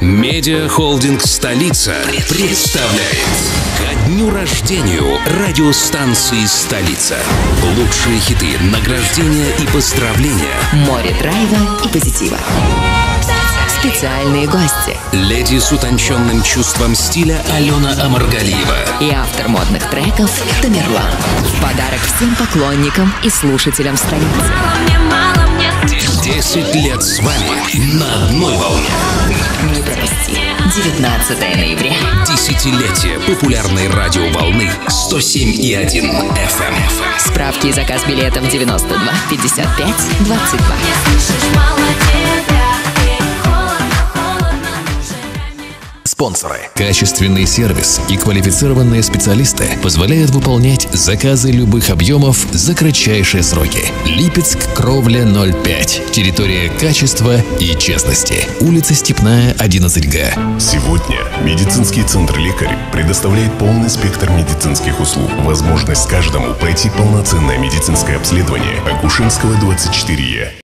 Медиахолдинг «Столица» представляет ко дню рождению радиостанции «Столица». Лучшие хиты, награждения и поздравления. Море драйва и позитива. Специальные гости. Леди с утонченным чувством стиля Алена Омаргалиева. И автор модных треков Тамерлан. В подарок всем поклонникам и слушателям «Столицы». 10 лет с вами на одной волне. Не пропусти. 19 ноября. Десятилетие популярной радиоволны 107,1 FM. Справки и заказ билетов 92 55 22. Спонсоры. Качественный сервис и квалифицированные специалисты позволяют выполнять заказы любых объемов за кратчайшие сроки. Липецк, Кровля, 05. Территория качества и честности. Улица Степная, 11Г. Сегодня медицинский центр «Лекарь» предоставляет полный спектр медицинских услуг. Возможность каждому пройти полноценное медицинское обследование Акушинского 24Е.